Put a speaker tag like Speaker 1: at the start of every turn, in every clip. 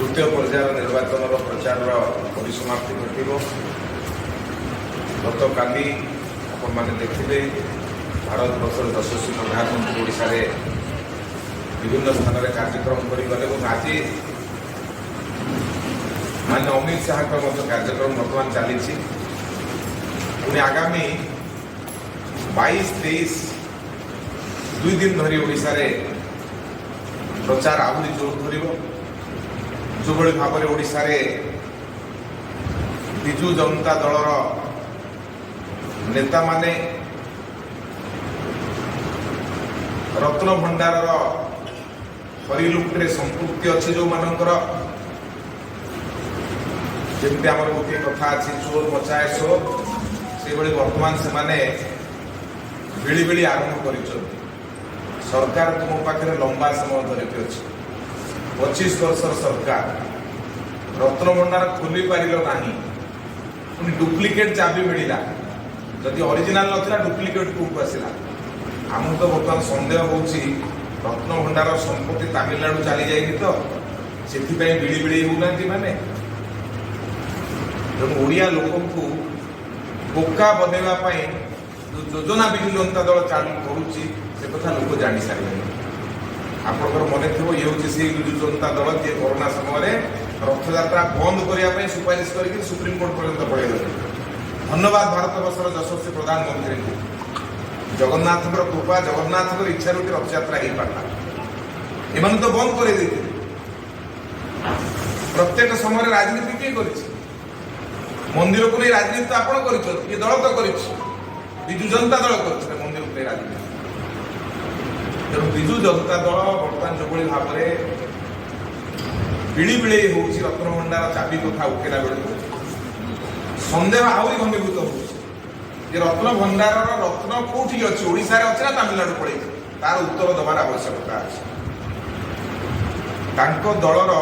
Speaker 1: तृतीय पर्यायर निर्वाचन प्रचार परिसमाप्ति घटव गत काली आपने देखिले भारत वर्ष यशस्वी प्रधानमंत्री ओडिशा रे विभिन्न स्थान में कार्यक्रम करगले आज माननीय अमित शाह कार्यक्रम बर्तमान चली पुणी आगामी 22-23 दुई दिन धरी ओडिशा रे प्रचार आहरी जोर धर जो भाव में ओडिशा रे विजु जनता दलर नेता माने रत्न भंडार हरिलुट्रे संपृक्ति अच्छी जो मानकर जमी आम गोटे कथा अच्छी चोर मचाए चोर से बर्तमान से माने बिड़ी बिड़ी आरंभ कर सरकार तुम पाखे लंबा समय धरिकी अच्छी 25 वर्ष सरकार रत्न भंडार खोली पार ना पुणी डुप्लिकेट चाबी मिलला जदि ओरिजिनल नथिला डुप्लिकेट को आसला आमको तो बर्तमान सन्देह होउछि रत्न भंडार संपत्ति तमिलनाडु चली जाएगी तो से बिड़ी बिड़ी होना माने तेणु ओडिया लोक को बोका बनवाई जो योजना विजु जनता दल चालू करुच्ची से कथा लोक जानी सारे आपंकर मन थो ये हूँ से विजु जनता दल जी कोरोना समय रथयात्रा बंद करने सुपारिश करके सुप्रीमकोर्ट पर्यंत पड़े धन्यवाद भारत वर्षर यशस्वी प्रधानमंत्री को जगन्नाथ कृपा जगन्नाथ इच्छा रूटी रथयात्रा हो पारा एम तो बंद कर प्रत्येक समय राजनीति किए कर मंदिर को नहीं राजनीति तो आप दल तो कर विजु जनता दल कर मंदिर को नहीं राजनीति तेणु विजु जनता दल बर्तमान जो भाव में बिड़ी बिड़े हो रत्न भंडार चाबी कथा उठेला बेलू सन्देह आहरी घनीभूत हो रत्न भंडार रत्न कौटी अच्छी ओडिशा अच्छे ना तमिलनाडु पड़े तार उत्तर दबार आवश्यकता अच्छे दलर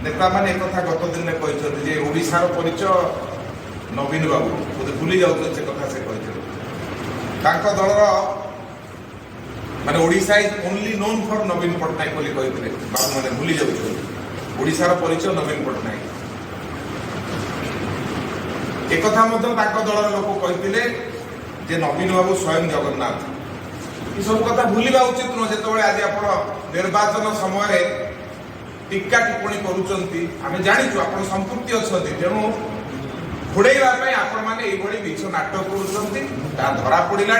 Speaker 1: नेता मैंने एक गत दिन में कहते ओडिशार परिचय नवीन बाबू बोधे भूली जाऊँ से कथा से कहते दलर माने Odisha is only known for Naveen Patnaik बोली कहते बाबू मैंने भूली जाऊँ ओडिशार परिचय नवीन पट्टनायक एक दलर लोक कहते नवीन बाबू स्वयं जगन्नाथ ये सब कथा भूलवा उचित नुह जो आज आप निर्वाचन समय टीका टिप्पणी करुँच जाचु आप संपृक्ति अच्छा तेणु घोड़ाई आपण मैंने ये मिछ नाटक कर धरा पड़ा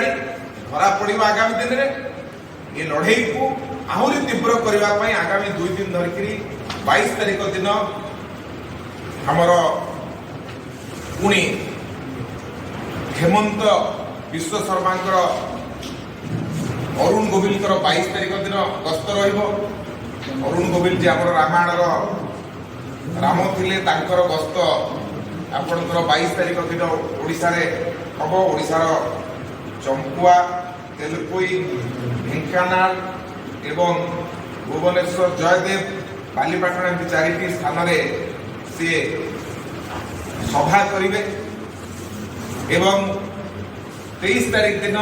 Speaker 1: धरा पड़ आगामी दिन में ये लड़ई को आहरी तीव्र करने आगामी 2 दिन धरिकी 22 तारीख दिन आमर पुणी हेमंत विश्व शर्मा अरुण गोविल 22 तारीख दिन गस्त अरुण गोविल जी आम रामायण राम थिले तांकर गस्त आपणकर 22 तारीख दिन ओडिशा रे हम ओडिशार चंपुआ तेलुपुई ढेंकानाल एवं भुवनेश्वर जयदेव बालीपाटना एमती 4टी स्थान सी सभा करेंगे एवं 23 तारीख दिन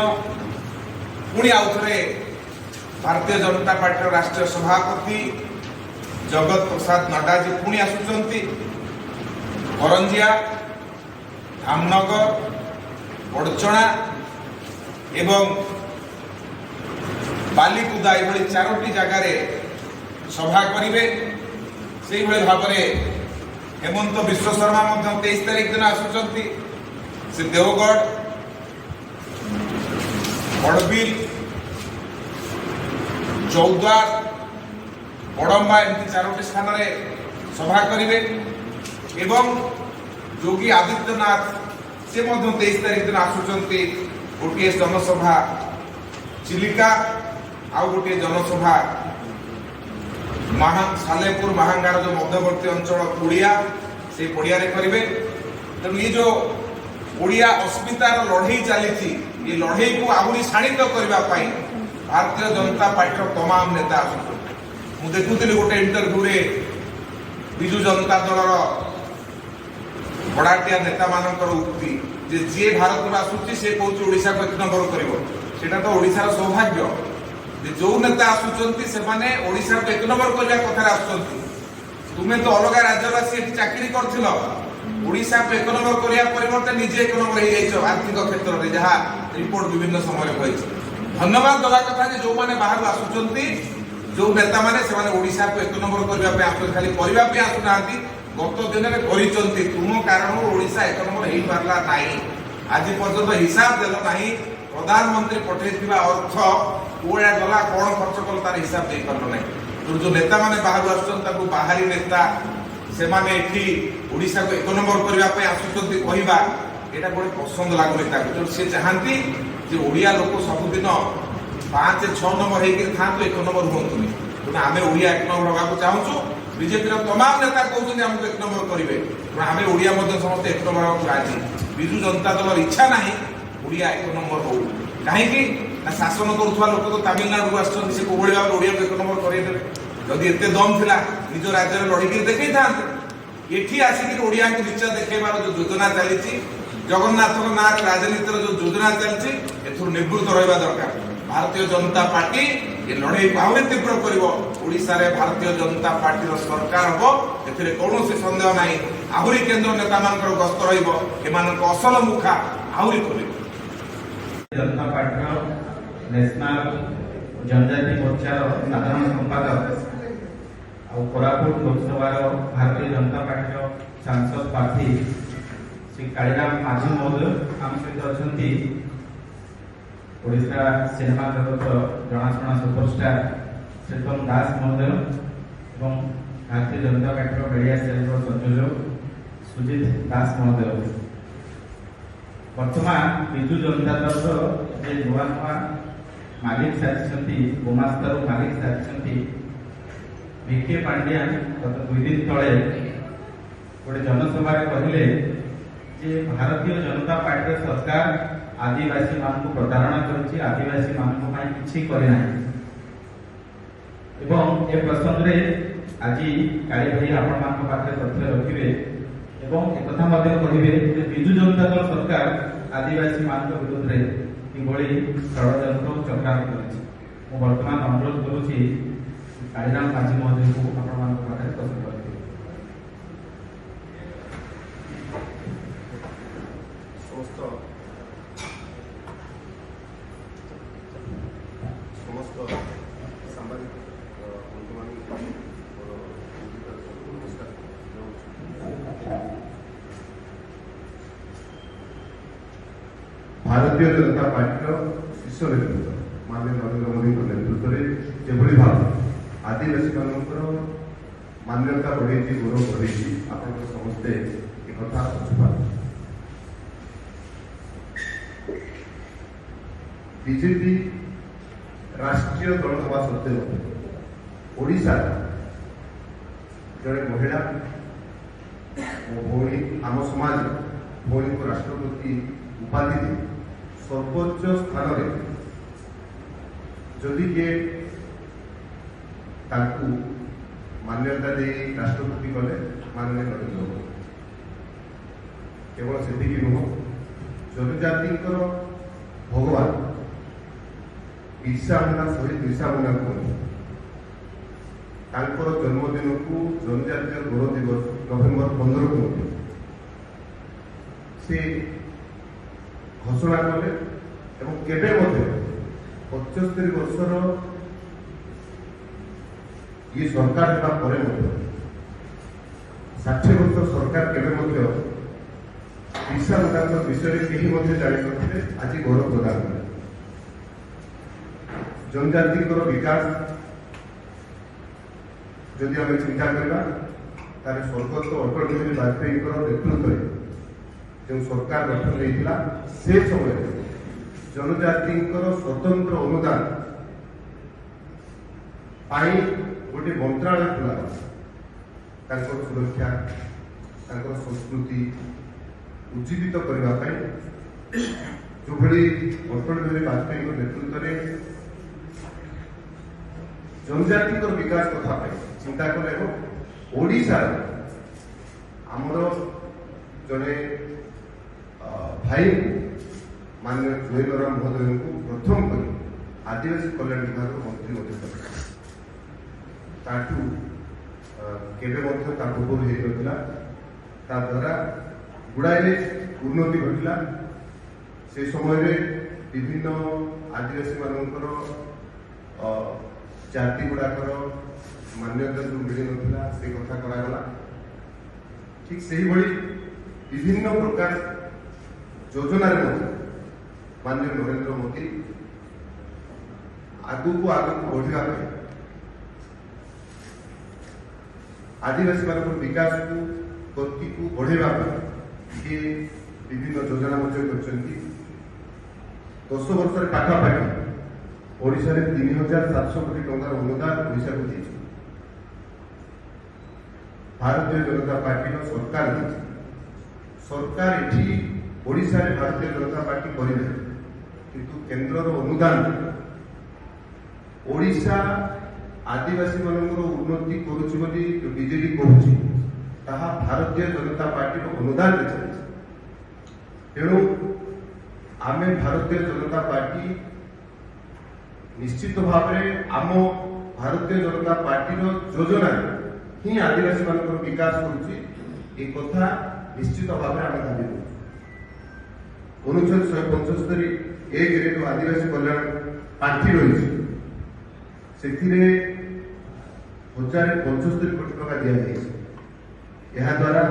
Speaker 1: पुणी आउ थे भारतीय जनता पार्टी राष्ट्रीय सभापति जगत प्रसाद नड्डा जी पुणी आसुचंती करंजिया धामनगर बड़चणा एवं बालीकुदा ये 4टी जगार सभा करेंगे से भाव में हेमंत विश्व शर्मा 23 तारीख दिन आसुचंती से देवगढ़ बड़बिल चौद्वार बड़म्बा एमती 4टी स्थान में सभा करेंगे एवं योगी आदित्यनाथ से 23 तारीख दिन आसुचंती गोटे जनसभा चिलिका आउ गोटे जनसभा सालेपुर महांगार जो मध्यवर्ती अंचल पुड़िया से पड़िया करेंगे तेणु ये जो ओडिया अस्मितार लड़ई चली ये लड़ई को आहरी शाणित करने भारतीय जनता पार्टी तमाम नेता आसुँ देखुली गोटे इंटरव्यू रे विजु जनता दलर बड़ाटिया नेता मानकर उक्ति जी भारत को आसूची से कौन ओडिशा को 1 नंबर कर तो ओडिशार सौभाग्य जो नेता आसुचंती से माने ओडिशा को 1 नंबर करने कथा आसुचंती तुम्हें तो अलग राज्य आसी चाकरी कर ओडिशा को 1 नंबर करिया परिवर्ते निजे 1 नंबर हो जाइछ आर्थिक क्षेत्र में जहाँ रिपोर्ट विभिन्न समय कही धन्यवाद दवा कथा जो मैंने बाहर आसुचंती जो नेता माने से ओडिशा को 1 नंबर करने आस खाली करने आसुना गत दिन में कर तुम कारण ओडिशा 1 नंबर हो पारला नहीं आज पर्यंत हिसाब देल नहीं प्रधानमंत्री पठे अर्थ कोड़ा गला कौन खर्च कल तार हिसाब दे पार ना जो नेता माने बाहर आसुचंती बाहरी नेता से माने एठी ओडिशा को 1 नंबर करने आसुचंती कहवा एटा गोटे पसंद लगुनि जो सी चाहती जे ओडिया लोक सबुदिन 5-6 नंबर होकर था 1 नंबर हूँ तेना आम ओडिया 1 नंबर होगा चाहूँ बीजेपी तमाम नेता कहते हैं आमको 1 नंबर करेंगे आम ओडिया समस्त 1 नंबर होगा राजी विजु जनता दल इच्छा ना ओडिया 1 नंबर हो कहीं शासन करुवा लोक तो तमिलनाडु आसुँच से कोई भाव ओडिया को 1 नंबर करदे जदि एत दम था निज राज्य में लड़की देखई था ये आसिक ओडिया को नीचा देखेबार जो योजना चली जगन्नाथ ना राजनीतिर जो योजना चलती निवृत्त रहा दरकार भारतीय जनता पार्टी ये लड़ाई को आहरी तीव्र कर भारतीय जनता पार्टी सरकार हम ए कौन सन्देह ना आहरी केन्द्र नेता मान गस्त रसल मुखा आहरी खोल
Speaker 2: जनता पार्टी नेशनल जनजाति मोर्चा साधारण संपादक और कोरापुट लोकसभा भारतीय जनता पार्टी सांसद प्रार्थी श्री कालीराम माझी महोदय आम सहित अच्छा ओडिशा सिनेमा जगत जनाशुना सुपरस्टार श्रीतम दास महोदय और Bharatiya Janata party media cell संयोजक सुजित दास महोदय वर्तमान विजु जनता दल नुआ नुआ मालिक सारी गोमास्तर मालिक सारी भिके पांड्यान गत 2 दिन तले गोटे जनसभा कहले जे भारतीय जनता पार्टी सरकार आदिवासी मान प्रतारणा कर आदिवासी मान किसी करना ए प्रसंग में आज काली भाई आपण पाखे तथ्य रखिए एक कहे विजु जनता दल सरकार आदिवासी मान विरुद्ध में षड्यंत्र चक्रांत कर वर्तमान अनुरोध करुच्ची कालीराम माझी महोदय को आपण पाखे प्रसंग रखिए
Speaker 3: भारतीय जनता पार्टी शीर्ष नेतृत्व माननीय नरेंद्र मोदी नेतृत्व में जो भाव आदिवासी मान मान्यता बढ़े गौरव बढ़े आप समस्ते एक बीजेपी राष्ट्रीय दल हवा सत्वे ओडिशा जड़े महिला भौणी आम समाज भौणी को राष्ट्रपति उपाधि सर्वोच्च स्थान में जदि किए मान्यता दे राष्ट्रपति गले माननीय नरेंद्र मोदी केवल से नुह जनजाति भगवान बिरसा मुंडा शहीद बिरसा मुंडा को जन्मदिन को जनजातीय गौरव दिवस नवेम्बर 15 को से घोषणा कले केबे 75 वर्षर ये सरकार पर 60 वर्ष सरकार केबे बिरसा मुंडा विषय कहीं जानी आज गौरव प्रदान कले जनजाति विकास जदि आम चिंता करवा स्वर्गत अटल बिहारी वाजपेयी नेतृत्व में जो सरकार गठन होता से समय जनजाति स्वतंत्र अनुदान गोटे मंत्रालय खुला सुरक्षा संस्कृति उज्जीवित करने जो भली अटल बिहारी वाजपेयी नेतृत्व में जनजाति विकास कथा चिंता कले ओडिशा आमर जड़े भाई माननीय जोईराम महोदय को प्रथम कर आदिवासी कल्याण विभाग मंत्री କେବେ ମଧ୍ୟ ତା ପୂର୍ବରୁ ହେଇନଥିଲା। ତା ଦ୍ୱାରା ଗୁଡ଼ାଏ ଉନ୍ନତି ଘଟିଲା। ସେ ସମୟରେ ବିଭିନ୍ନ ଆଦିବାସୀ ମାନଙ୍କର ଜାତି ଗୁଡ଼ାକର ମାନ୍ୟତା ଯେଉଁ ମିଳିନଥିଲା ସେ କଥା କରାଗଲା। ଠିକ୍ ସେହିଭଳି ବିଭିନ୍ନ ପ୍ରକାର ଯୋଜନାରେ ମଧ୍ୟ ମାନ୍ୟ ନରେନ୍ଦ୍ର ମୋଦି ଆଗକୁ ବଢ଼ିବା ପାଇଁ ଆଦିବାସୀ ମାନଙ୍କର ବିକାଶକୁ ଗତିକୁ ବଢ଼େଇବା ପାଇଁ ସେ ବିଭିନ୍ନ ଯୋଜନା ମଧ୍ୟ କରିଛନ୍ତି। 10 ବର୍ଷରେ ପାଖାପାଖି ଓଡ଼ିଶାରେ 3,700 କୋଟି ଟଙ୍କାର ଅନୁଦାନ ଓଡ଼ିଶାକୁ ଦେଇଛି। ଭାରତୀୟ ଜନତା ପାର୍ଟିର ସରକାର ଦେଇଛି। ସରକାର ଏଠି ଓଡ଼ିଶାରେ ଭାରତୀୟ ଜନତା ପାର୍ଟି କରିବେ, କିନ୍ତୁ କେନ୍ଦ୍ରର ଅନୁଦାନ ଓଡ଼ିଶା ଆଦିବାସୀ ମାନଙ୍କର ଉନ୍ନତି କରୁଛି ବୋଲି ଯୋଉ ବିଜେଡି କହୁଛି ତାହା ଭାରତୀୟ ଜନତା ପାର୍ଟିର ଅନୁଦାନରେ ଚାଲିଛି। ତେଣୁ ଆମେ ଭାରତୀୟ ଜନତା ପାର୍ଟି ନିଶ୍ଚିତ ଭାବରେ ଆମ ଭାରତୀୟ ଜନତା ପାର୍ଟିର ଯୋଜନାରେ ହିଁ ଆଦିବାସୀ ମାନଙ୍କର ବିକାଶ କରୁଛି, ଏ କଥା ନିଶ୍ଚିତ ଭାବରେ ଆମେ ଦାବି କରୁଛୁ। ଅନୁଚ୍ଛେଦ 175(a)ରେ ଯୋଉ ଆଦିବାସୀ କଲ୍ୟାଣ ପାଣ୍ଠି ରହିଛି ସେଥିରେ 1,075 କୋଟି ଟଙ୍କା ଦିଆଯାଇଛି। ଏହାଦ୍ୱାରା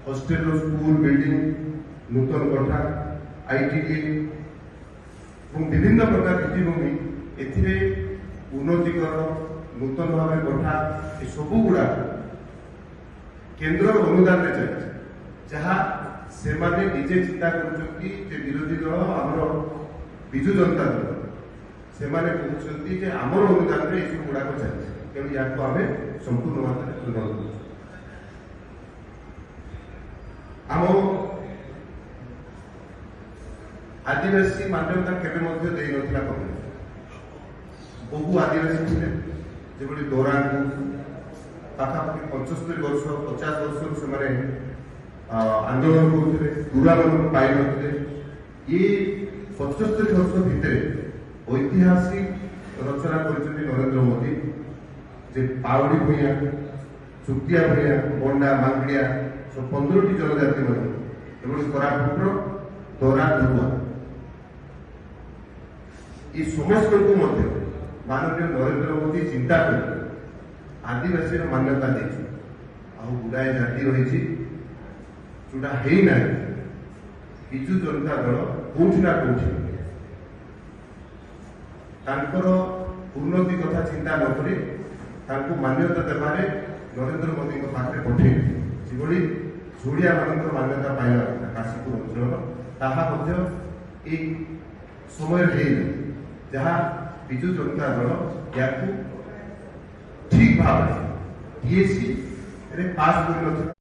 Speaker 3: ହଷ୍ଟେଲ, ସ୍କୁଲ ବିଲ୍ଡିଂ, ନୂତନ କୋଠା, ITDA ଏବଂ ବିଭିନ୍ନ ପ୍ରକାର ଭିତ୍ତିଭୂମି ଏଥିରେ ଉନ୍ନତିକରଣ, ନୂତନ ଭାବେ କୋଠା ଏସବୁ ଗୁଡ଼ାକ କେନ୍ଦ୍ରର ଅନୁଦାନରେ ଚାଲିଛି। ଯାହା ସେମାନେ ନିଜେ ଚିନ୍ତା କରୁଛନ୍ତି ଯେ ବିରୋଧୀ ଦଳ ଆମର ବିଜୁ ଜନତା ଦଳ ସେମାନେ କହୁଛନ୍ତି ଯେ ଆମର ଅନୁଦାନରେ ଏସବୁ ଗୁଡ଼ାକ ଚାଲିଛି। ତେଣୁ ୟାକୁ ଆମେ ସମ୍ପୂର୍ଣ୍ଣ ମାତ୍ରାରେ ଖଣ୍ଡନ କରୁଛୁ। ଆମ ଆଦିବାସୀ ମାନ୍ୟତା କେବେ ମଧ୍ୟ ଦେଇନଥିଲା କଂଗ୍ରେସ। ବହୁ ଆଦିବାସୀ ଥିଲେ, ଯେଭଳି ଦୋରାଙ୍କୁ ପାଖାପାଖି 75 ବର୍ଷ 50 ବର୍ଷରୁ ସେମାନେ ଆନ୍ଦୋଳନ କରୁଥିଲେ, ଦୁରାମାନଙ୍କୁ ପାଇନଥିଲେ। ଇଏ 75 ବର୍ଷ ଭିତରେ ଐତିହାସିକ ରଚନା କରିଛନ୍ତି ନରେନ୍ଦ୍ର ମୋଦି, ଯେ ପାଉଡ଼ି ଭୂଇଁଆ, ଚୁକ୍ତିଆ ଭୂଇଁଆ, ବଣ୍ଡା, ମାଙ୍ଗଡ଼ିଆ 15ଟି ଜନଜାତି ମଧ୍ୟ ଏବଂ କୋରାପୁଟର ଦୋରା, ଦୁରୁଆ ଏ ସମସ୍ତଙ୍କୁ ମଧ୍ୟ ମାନନୀୟ ନରେନ୍ଦ୍ର ମୋଦି ଚିନ୍ତା କରି ଆଦିବାସୀର ମାନ୍ୟତା ଦେଇଛି। ଆଉ ଗୁଡ଼ାଏ ଜାତି ରହିଛି ଯୋଉଟା ହେଇନାହିଁ। ବିଜୁ ଜନତା ଦଳ କୋଉଠି ନା କୋଉଠି ତାଙ୍କର ଉନ୍ନତି କଥା ଚିନ୍ତା ନ କରି ତାଙ୍କୁ ମାନ୍ୟତା ଦେବାରେ ନରେନ୍ଦ୍ର ମୋଦିଙ୍କ ପାଖରେ ପଠେଇବେ। ସେଭଳି ଝୁଡ଼ିଆ ମାନଙ୍କର ମାନ୍ୟତା ପାଇବା କଥା କାଶୀପୁର ଅଞ୍ଚଳର, ତାହା ମଧ୍ୟ ଏଇ ସମୟରେ ହେଇନାହିଁ। ଯାହା ବିଜୁ ଜନତା ଦଳ ୟାକୁ ଠିକ୍ ଭାବରେ DSC ରେ ପାସ୍ କରିନଥିଲା।